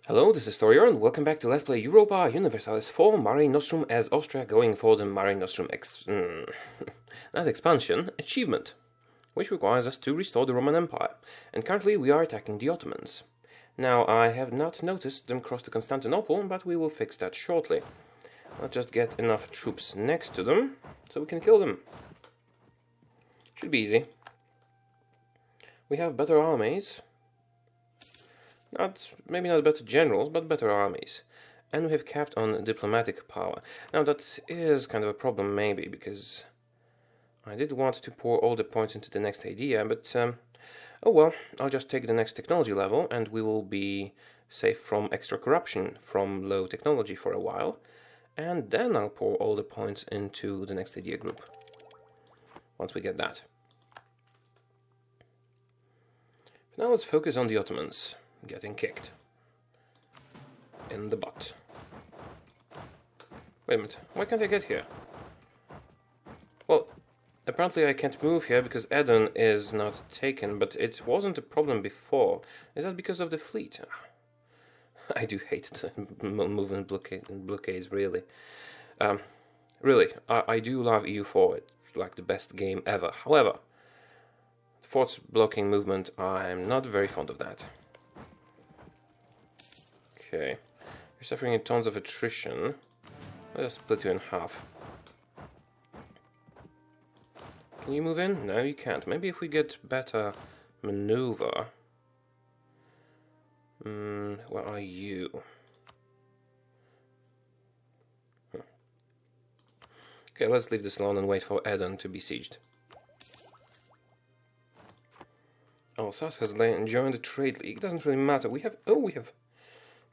Hello, this is Taureor, and welcome back to Let's Play Europa Universalis IV, Mare Nostrum as Austria, going for the Mare Nostrum not expansion, achievement, which requires us to restore the Roman Empire, and currently we are attacking the Ottomans. Now, I have not noticed them cross to Constantinople, but we will fix that shortly. I'll just get enough troops next to them, so we can kill them. Should be easy. We have better armies. Maybe not better generals, but better armies. And we have capped on diplomatic power. Now that is kind of a problem maybe, because I did want to pour all the points into the next idea, but oh well, I'll just take the next technology level and we will be safe from extra corruption from low technology for a while, and then I'll pour all the points into the next idea group, once we get that. Now let's focus on the Ottomans. Getting kicked in the butt. Wait a minute, why can't I get here? Well, apparently I can't move here because Eden is not taken, but it wasn't a problem before. Is that because of the fleet? I do hate the movement blockades, really. Really, I do love EU4, it's like the best game ever. However, force blocking movement, I'm not very fond of that. Okay, you're suffering tons of attrition. Let us split you in half. Can you move in? No, you can't. Maybe if we get better maneuver. Where are you? Okay, let's leave this alone and wait for Eden to be sieged. Alsace has joined the trade league. Doesn't really matter. We have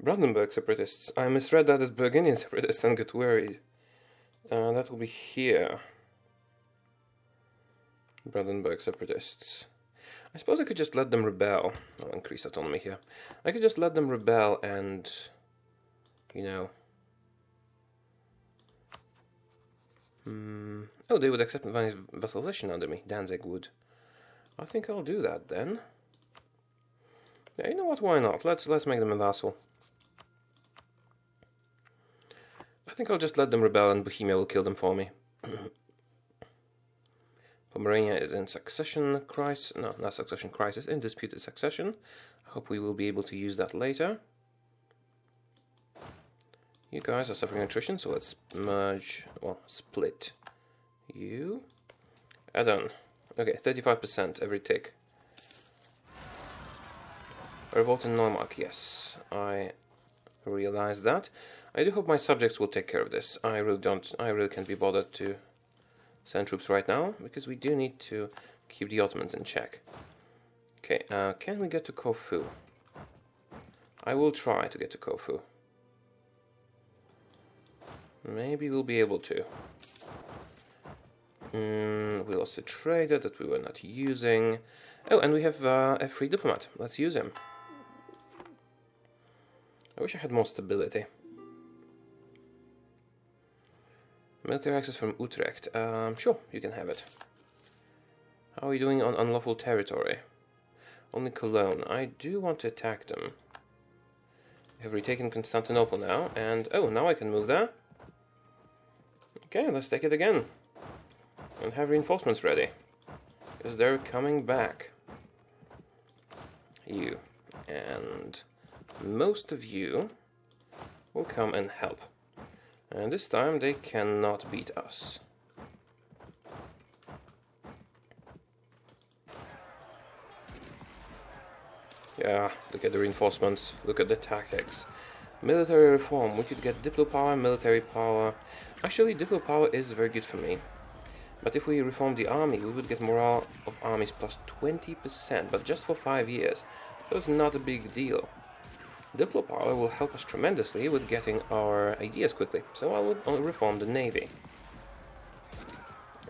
Brandenburg separatists. I misread that as Burgundian separatists and get worried. That will be here. Brandenburg separatists. I suppose I could just let them rebel. I'll increase autonomy here. I could just let them rebel and, you know... Oh, they would accept my vassalization under me. Danzig would. I think I'll do that then. Yeah, you know what? Why not? Let's make them a vassal. I think I'll just let them rebel and Bohemia will kill them for me. Pomerania is in succession crisis. No, not succession crisis. In disputed succession. I hope we will be able to use that later. You guys are suffering attrition, so let's merge, well, split you. Add-on. Okay, 35% every tick. Revolt in Neumark, yes. I realize that. I do hope my subjects will take care of this. I really can't be bothered to send troops right now, because we do need to keep the Ottomans in check. Okay, can we get to Corfu? I will try to get to Corfu. Maybe we'll be able to. We lost a trader that we were not using. Oh, and we have a free diplomat. Let's use him. I wish I had more stability. Military access from Utrecht. Sure, you can have it. How are we doing on unlawful territory? Only Cologne. I do want to attack them. We have retaken Constantinople now, and oh, now I can move there. Okay, let's take it again. And have reinforcements ready. Because they're coming back. You. And most of you will come and help. And this time they cannot beat us. Yeah, look at the reinforcements, look at the tactics. Military reform, we could get diplo power, military power. Actually, diplo power is very good for me. But if we reform the army, we would get morale of armies plus 20%, but just for 5 years. So it's not a big deal. Diplo power will help us tremendously with getting our ideas quickly, so I will reform the navy.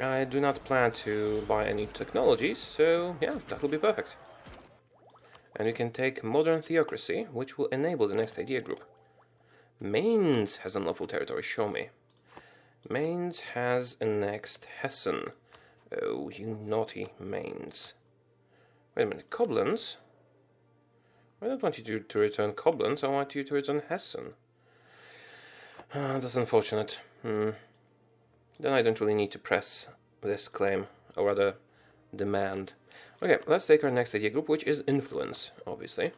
I do not plan to buy any technologies, so yeah, that will be perfect. And we can take modern theocracy, which will enable the next idea group. Mainz has unlawful territory, show me. Mainz has annexed Hessen. Oh, you naughty Mainz. Wait a minute, Koblenz? I don't want you to return Koblenz, I want you to return Hessen. That's unfortunate. Then I don't really need to press this claim, or rather, demand. Okay, let's take our next idea group, which is influence, obviously.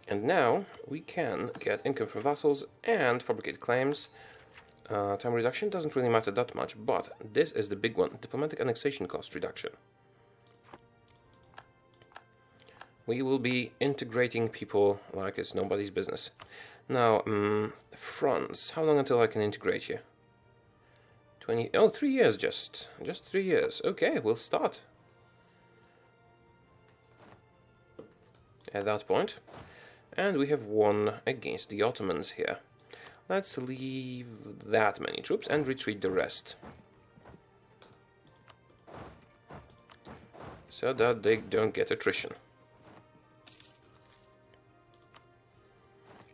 And now we can get income from vassals and fabricate claims. Time reduction doesn't really matter that much, but this is the big one, diplomatic annexation cost reduction. We will be integrating people like it's nobody's business. Now, France, how long until I can integrate you? 3 years just 3 years. Okay, we'll start at that point. And we have won against the Ottomans here. Let's leave that many troops and retreat the rest, so that they don't get attrition.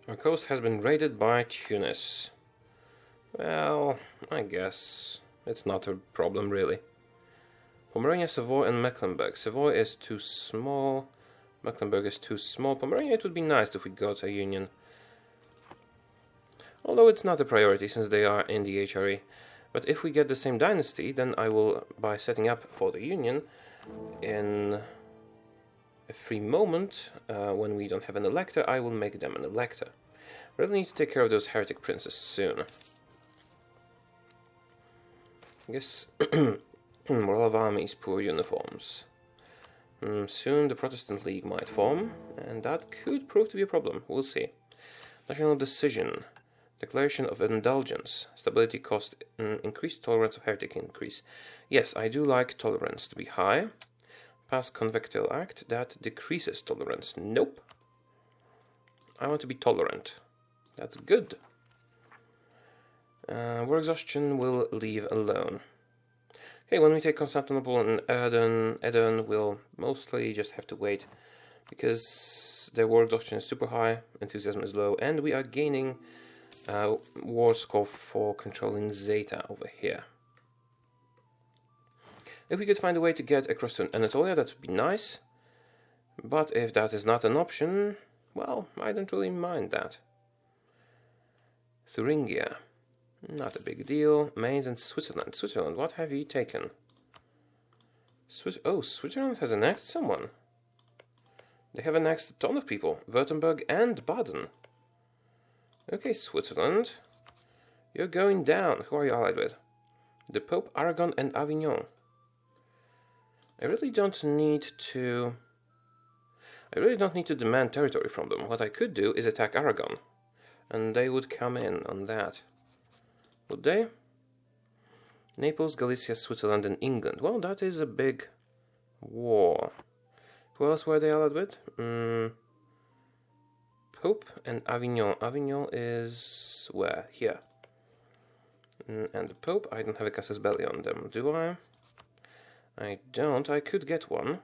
Our coast has been raided by Tunis. Well, I guess it's not a problem really. Pomerania, Savoy and Mecklenburg. Savoy is too small. Mecklenburg is too small. Pomerania, it would be nice if we got a union. Although it's not a priority since they are in the HRE. But if we get the same dynasty, then I will, by setting up for the union in a free moment, when we don't have an elector, I will make them an elector. Really need to take care of those heretic princes soon. I guess morale of armies, poor uniforms. Soon the Protestant League might form, and that could prove to be a problem. We'll see. National decision. Declaration of indulgence. Stability cost increased. Tolerance of heretic increase. Yes, I do like tolerance to be high. Pass Convectile Act. That decreases tolerance. Nope. I want to be tolerant. That's good. War exhaustion will leave alone. Okay, when we take Constantinople and Edirne will mostly just have to wait, because their war exhaustion is super high, enthusiasm is low, and we are gaining war score for controlling Zeta over here. If we could find a way to get across to Anatolia, that would be nice, but if that is not an option, well, I don't really mind that. Thuringia. Not a big deal. Mainz and Switzerland. Switzerland, what have you taken? Switzerland has annexed someone. They have annexed a ton of people. Württemberg and Baden. Okay, Switzerland. You're going down. Who are you allied with? The Pope, Aragon and Avignon. I really don't need to demand territory from them. What I could do is attack Aragon. And they would come in on that. Would they? Naples, Galicia, Switzerland and England. Well, that is a big war. Who else were they allied with? Pope and Avignon. Avignon is where? Here. And the Pope, I don't have a casus belli on them, do I? I don't. I could get one.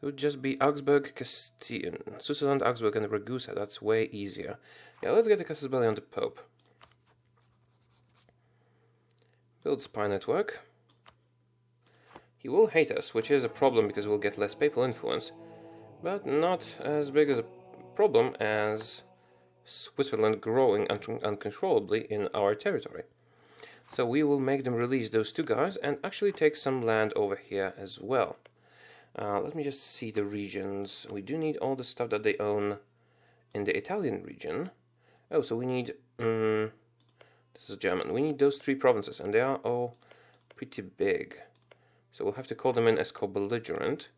It would just be Augsburg, Castile, Switzerland, Augsburg and Ragusa. That's way easier. Yeah, let's get a casus belli on the Pope. Build spy network. He will hate us, which is a problem because we'll get less papal influence, but not as big as a problem as Switzerland growing uncontrollably in our territory. So we will make them release those two guys and actually take some land over here as well. Let me just see the regions. We do need all the stuff that they own in the Italian region. Oh, so we need... this is German. We need those 3 provinces, and they are all pretty big. So we'll have to call them in as co-belligerent,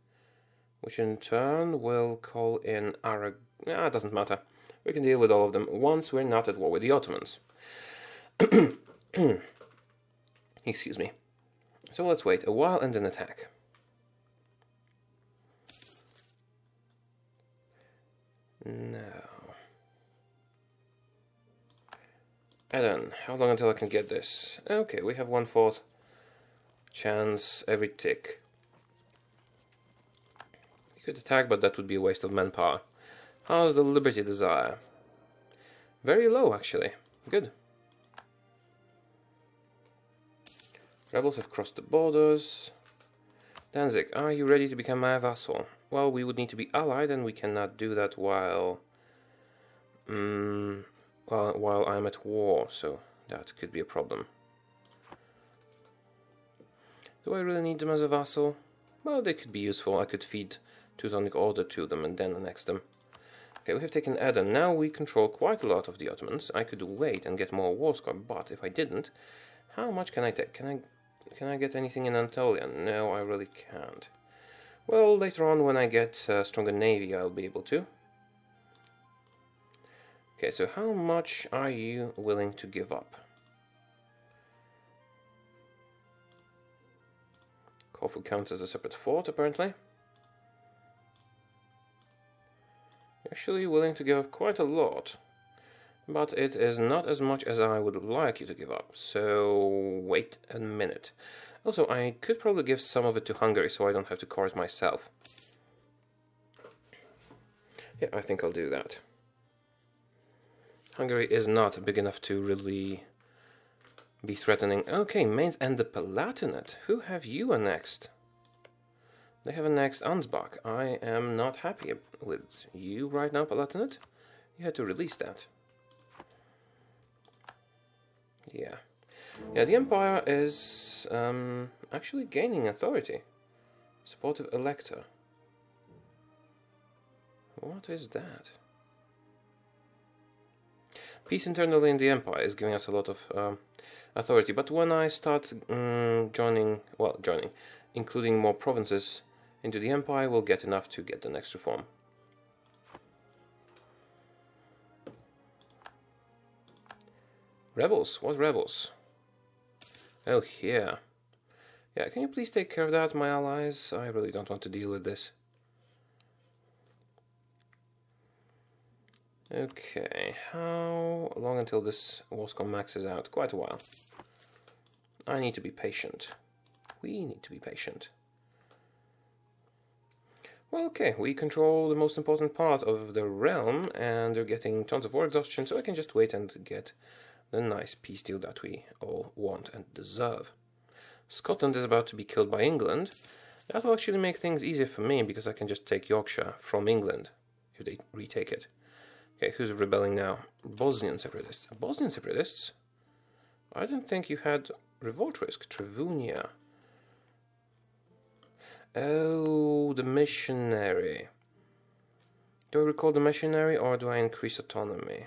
which in turn will call in Arag... it doesn't matter. We can deal with all of them once we're not at war with the Ottomans. Excuse me. So let's wait a while and then attack. Now... Edirne, how long until I can get this? Okay, we have 1/4 chance every tick. We could attack, but that would be a waste of manpower. How's the Liberty Desire? Very low, actually. Good. Rebels have crossed the borders. Danzig, are you ready to become my vassal? well, we would need to be allied, and we cannot do that while while I'm at war, so that could be a problem. Do I really need them as a vassal? Well, they could be useful. I could feed Teutonic Order to them and then annex them. Okay, we have taken Eden. Now we control quite a lot of the Ottomans. I could wait and get more war score, but if I didn't, how much can I take? Can I get anything in Anatolia? No, I really can't. Well, later on when I get a stronger navy, I'll be able to. Okay, so how much are you willing to give up? Corfu counts as a separate fort, apparently. Actually willing to give up quite a lot, but it is not as much as I would like you to give up, so wait a minute. Also, I could probably give some of it to Hungary so I don't have to core it myself. Yeah, I think I'll do that. Hungary is not big enough to really be threatening. Okay, Mainz and the Palatinate. Who have you annexed? They have annexed Ansbach. I am not happy with you right now, Palatinate. You had to release that. Yeah. Yeah, the Empire is actually gaining authority. Supportive Elector. What is that? Peace internally in the Empire is giving us a lot of authority, but when I start including more provinces into the Empire, we'll get enough to get the next reform. Rebels? What rebels? Oh, here. Yeah, can you please take care of that, my allies? I really don't want to deal with this. Okay, how long until this war score maxes out? Quite a while. I need to be patient. We need to be patient. Well, okay, we control the most important part of the realm, and they're getting tons of war exhaustion, so I can just wait and get the nice peace deal that we all want and deserve. Scotland is about to be killed by England. That will actually make things easier for me, because I can just take Yorkshire from England if they retake it. Okay, who's rebelling now? Bosnian separatists. Bosnian separatists? I didn't think you had revolt risk. Travunia. Oh, the missionary. Do I recall the missionary, or do I increase autonomy?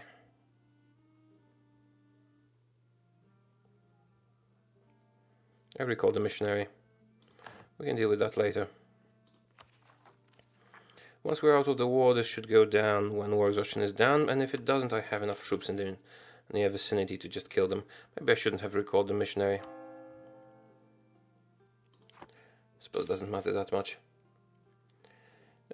I recall the missionary. We can deal with that later. Once we're out of the war, this should go down when war exhaustion is down, and if it doesn't, I have enough troops in the near vicinity to just kill them. Maybe I shouldn't have recalled the missionary. Suppose it doesn't matter that much.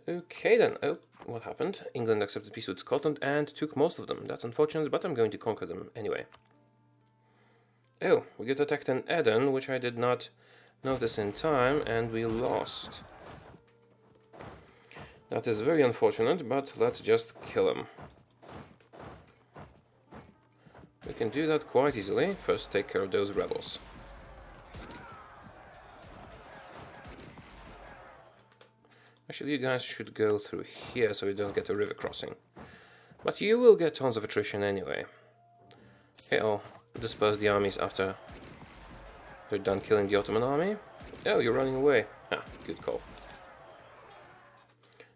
Okay then. Oh, what happened? England accepted peace with Scotland and took most of them. That's unfortunate, but I'm going to conquer them anyway. Oh, we get attacked in Eden, which I did not notice in time, and we lost. That is very unfortunate, but let's just kill him. We can do that quite easily. First, take care of those rebels. Actually, you guys should go through here so we don't get a river crossing. But you will get tons of attrition anyway. Okay, I'll disperse the armies after they're done killing the Ottoman army. Oh, you're running away. Ah, good call.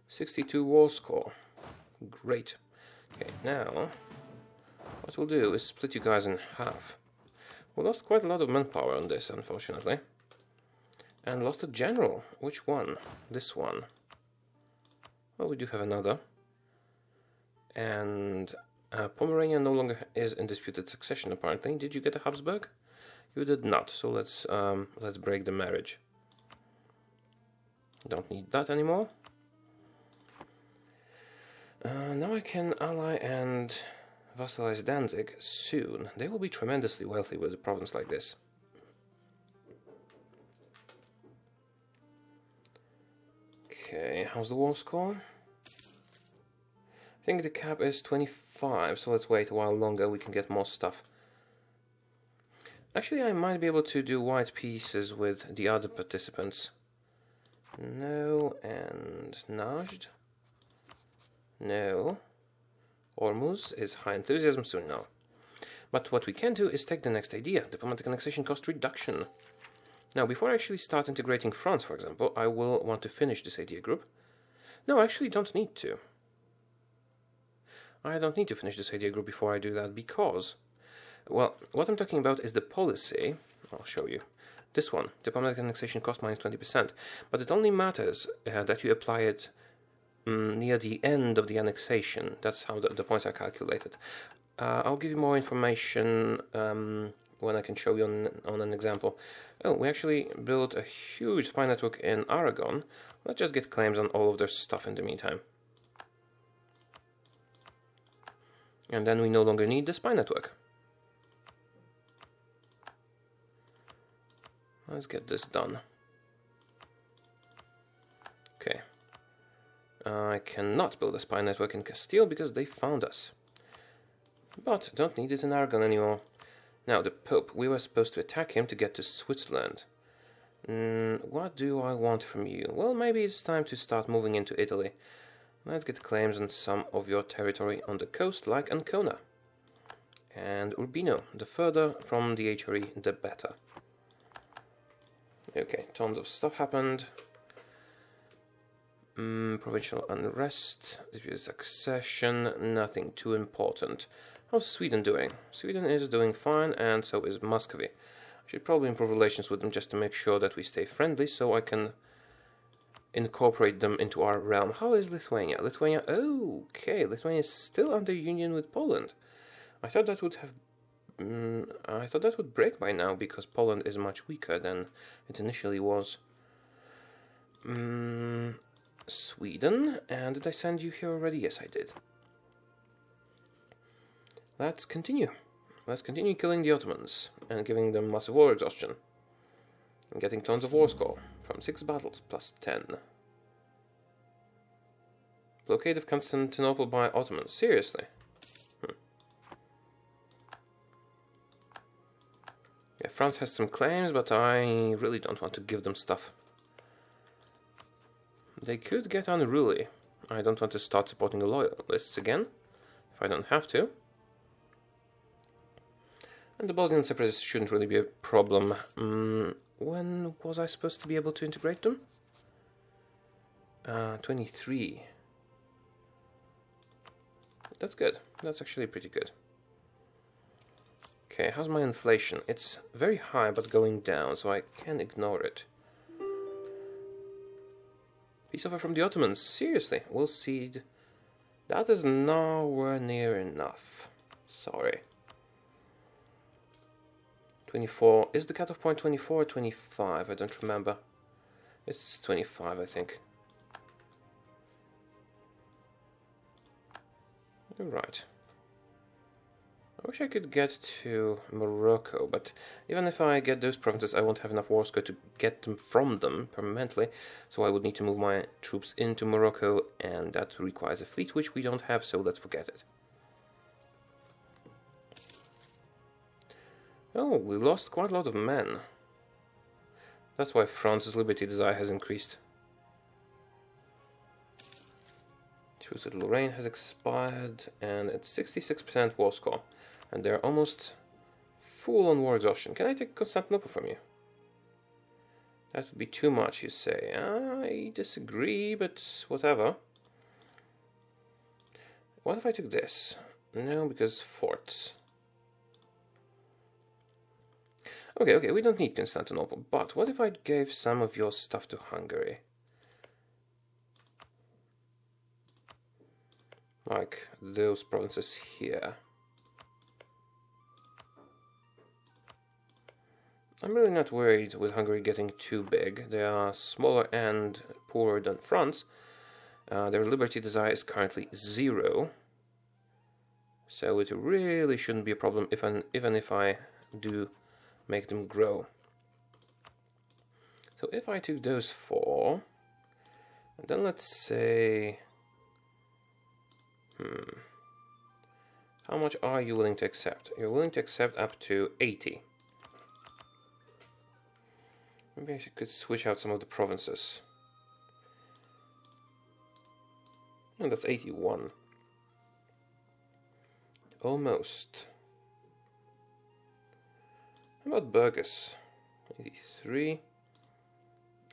62 war score. Great. Okay, now what we'll do is split you guys in half. We lost quite a lot of manpower on this, unfortunately. And lost a general. Which one? This one. Well, we do have another. And Pomerania no longer is in disputed succession, apparently. Did you get a Habsburg? You did not, so let's break the marriage. Don't need that anymore. Now I can ally and vassalize Danzig soon. They will be tremendously wealthy with a province like this. Okay, how's the war score? I think the cap is 25, so let's wait a while longer, we can get more stuff. Actually, I might be able to do white pieces with the other participants. No, and Najd. No. Ormuz is high enthusiasm soon now. But what we can do is take the next idea, diplomatic annexation cost reduction. Now, before I actually start integrating France, for example, I will want to finish this idea group. No, I actually don't need to. I don't need to finish this idea group before I do that because, well, what I'm talking about is the policy. I'll show you. This one, diplomatic annexation cost minus 20%. But it only matters that you apply it near the end of the annexation. That's how the points are calculated. I'll give you more information when I can show you on an example. Oh, we actually built a huge spy network in Aragon. Let's just get claims on all of their stuff in the meantime. And then we no longer need the spy network. Let's get this done. Okay. I cannot build a spy network in Castile because they found us. But don't need it in Aragon anymore. Now, the Pope, we were supposed to attack him to get to Switzerland. What do I want from you? Well, maybe it's time to start moving into Italy. Let's get claims on some of your territory on the coast, like Ancona. And Urbino. The further from the HRE, the better. Okay, tons of stuff happened. Provincial unrest, disputed succession, nothing too important. How's Sweden doing? Sweden is doing fine, and so is Muscovy. I should probably improve relations with them just to make sure that we stay friendly, so I can incorporate them into our realm. How is Lithuania? Lithuania, okay, Lithuania is still under union with Poland. I thought that would have I thought that would break by now because Poland is much weaker than it initially was. Sweden, and did I send you here already? Yes, I did. Let's continue. Let's continue killing the Ottomans and giving them massive war exhaustion. And getting tons of war score from 6 battles plus 10. Blockade of Constantinople by Ottomans. Seriously? Yeah, France has some claims, but I really don't want to give them stuff. They could get unruly. I don't want to start supporting the loyalists again, if I don't have to. And the Bosnian separatists shouldn't really be a problem. When was I supposed to be able to integrate them? 23. That's good. That's actually pretty good. Okay, how's my inflation? It's very high, but going down, so I can ignore it. Peace offer from the Ottomans. Seriously, we'll cede. That is nowhere near enough. Sorry. 24. Is the cutoff point 24 or 25? I don't remember. It's 25, I think. Right. I wish I could get to Morocco, but even if I get those provinces, I won't have enough war score to get them from them permanently, so I would need to move my troops into Morocco, and that requires a fleet, which we don't have, so let's forget it. Oh, we lost quite a lot of men. That's why France's liberty desire has increased. Truce with Lorraine has expired, and it's 66% war score. And they're almost full on war exhaustion. Can I take Constantinople from you? That would be too much, you say. I disagree, but whatever. What if I took this? No, because forts. Okay, we don't need Constantinople, but what if I gave some of your stuff to Hungary? Like those provinces here. I'm really not worried with Hungary getting too big. They are smaller and poorer than France. Their liberty desire is currently 0. So it really shouldn't be a problem even if I do make them grow. So if I took those 4, and then let's say... How much are you willing to accept? You're willing to accept up to 80. Maybe I could switch out some of the provinces. And that's 81. Almost. How about Burgess? 83.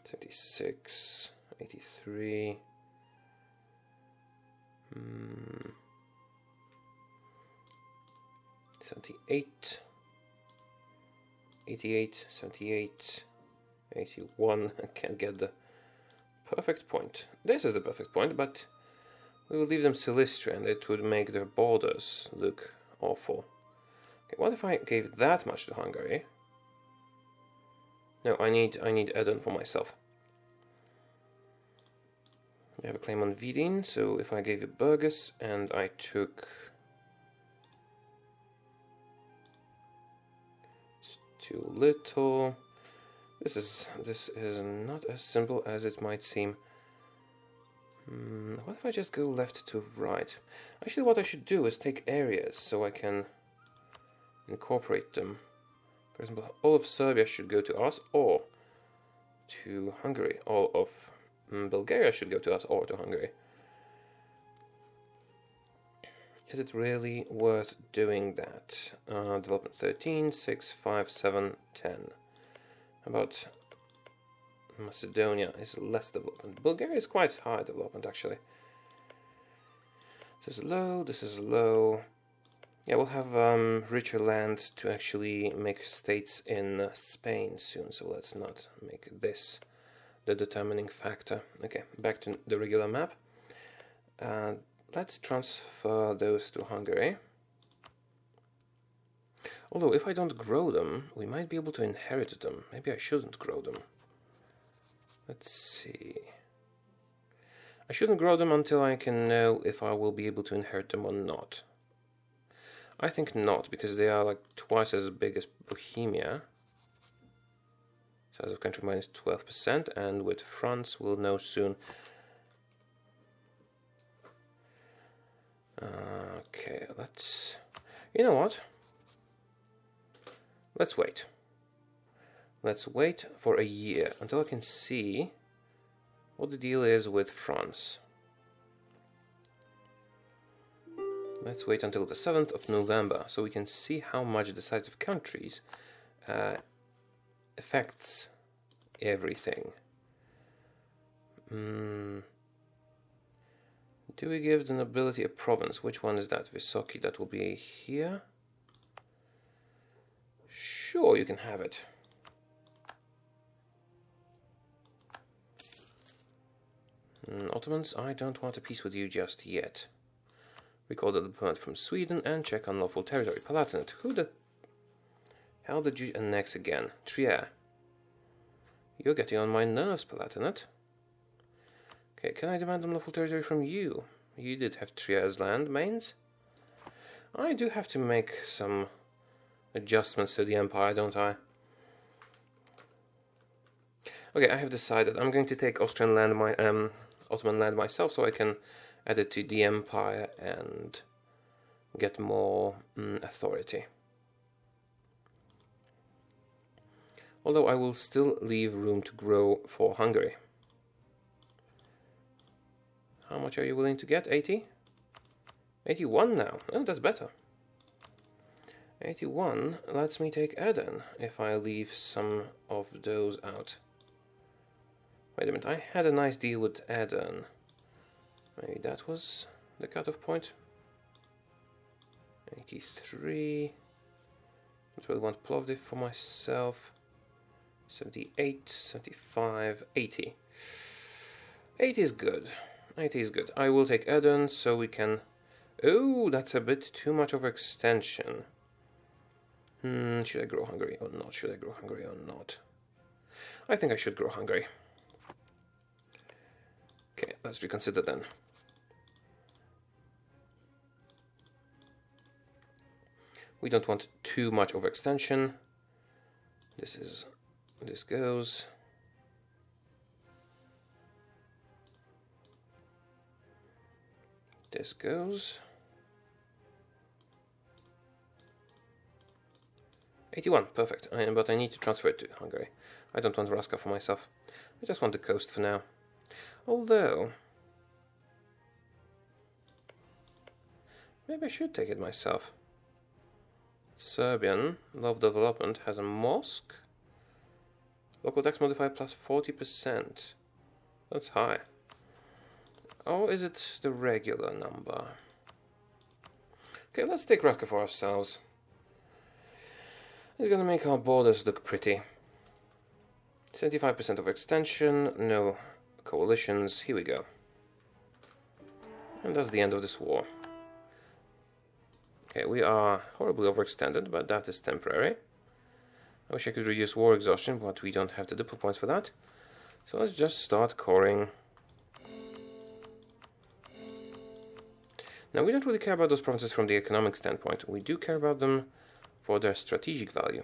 76. 83. 78. 88. 78. 81. I can't get the perfect point. This is the perfect point, but we will leave them Silistria and it would make their borders look awful. Okay, what if I gave that much to Hungary? No, I need Eden for myself. I have a claim on Vidin, so if I gave you Burgess and I took... It's too little. This is not as simple as it might seem. What if I just go left to right? Actually, what I should do is take areas so I can incorporate them. For example, all of Serbia should go to us or to Hungary. All of Bulgaria should go to us or to Hungary. Is it really worth doing that? Development 13, 6, 5, 7, 10. How about Macedonia is less development. Bulgaria is quite high development, actually. This is low, this is low. Yeah, we'll have richer land to actually make states in Spain soon, so let's not make this the determining factor. Okay, back to the regular map. Let's transfer those to Hungary. Although, if I don't grow them, we might be able to inherit them. Maybe I shouldn't grow them. Let's see. I shouldn't grow them until I can know if I will be able to inherit them or not. I think not, because they are like twice as big as Bohemia. Size of country minus 12%, and with France we'll know soon. Okay, let's... You know what? Let's wait. Let's wait for a year until I can see what the deal is with France. Let's wait until the 7th of November so we can see how much the size of countries affects everything. Do we give the nobility a province? Which one is that? Vysoki, that will be here. Sure, you can have it. Ottomans, I don't want a peace with you just yet. Recall the diplomat from Sweden and check unlawful territory. Palatinate, who the hell did you annex again? Trier. You're getting on my nerves, Palatinate. Okay, can I demand unlawful territory from you? You did have Trier's land, mains? I do have to make some adjustments to the empire, don't I? Okay, I have decided I'm going to take Austrian land, Ottoman land myself, so I can add it to the empire and get more authority. Although I will still leave room to grow for Hungary. How much are you willing to get? 80? 81 now. Oh, that's better. 81 lets me take Aden if I leave some of those out. Wait a minute, I had a nice deal with Aden. Maybe that was the cutoff point. 83. I really want Plovdiv for myself. 78, 75, 80. 80 is good. 80 is good. I will take Aden so we can... Oh, that's a bit too much of extension. Should I grow Hungary or not? Should I grow Hungary or not? I think I should grow Hungary. Okay, let's reconsider then. We don't want too much overextension. This goes. This goes. 81, perfect. But I need to transfer it to Hungary. I don't want Raska for myself. I just want the coast for now. Although, Maybe I should take it myself. Serbian, Love Development, has a mosque. Local tax modified plus 40%. That's high. Or is it the regular number? Okay, let's take Ratka for ourselves. It's gonna make our borders look pretty. 75% of extension, no coalitions, here we go. And that's the end of this war. Okay, we are horribly overextended, but that is temporary. I wish I could reduce war exhaustion, but we don't have the diplo points for that. So let's just start coring. Now, we don't really care about those provinces from the economic standpoint. We do care about them for their strategic value.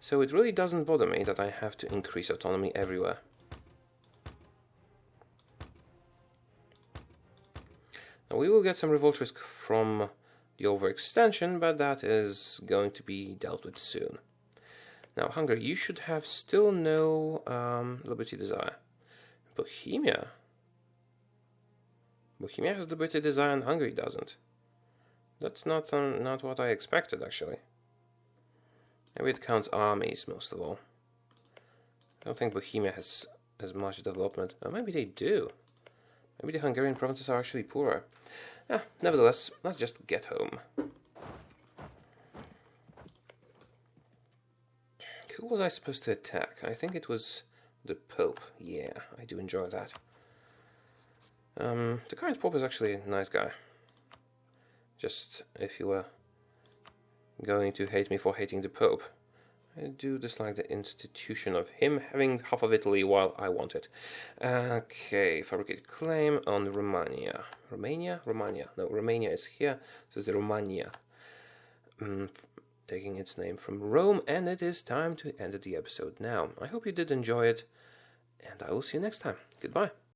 So it really doesn't bother me that I have to increase autonomy everywhere. Now, we will get some revolt risk from the overextension, but that is going to be dealt with soon. Now, Hungary, you should have still no liberty desire. Bohemia. Bohemia has liberty desire and Hungary doesn't. That's not what I expected, actually. Maybe it counts armies, most of all. I don't think Bohemia has as much development. Or maybe they do. Maybe the Hungarian provinces are actually poorer. Yeah, nevertheless, let's just get home. Who was I supposed to attack? I think it was the Pope. Yeah, I do enjoy that. The current Pope is actually a nice guy. Just if you were going to hate me for hating the Pope, I do dislike the institution of him having half of Italy while I want it. Okay, fabricate claim on Romania. Romania? Romania. No, Romania is here, so it's Romania. Taking its name from Rome, and it is time to end the episode now. I hope you did enjoy it, and I will see you next time. Goodbye.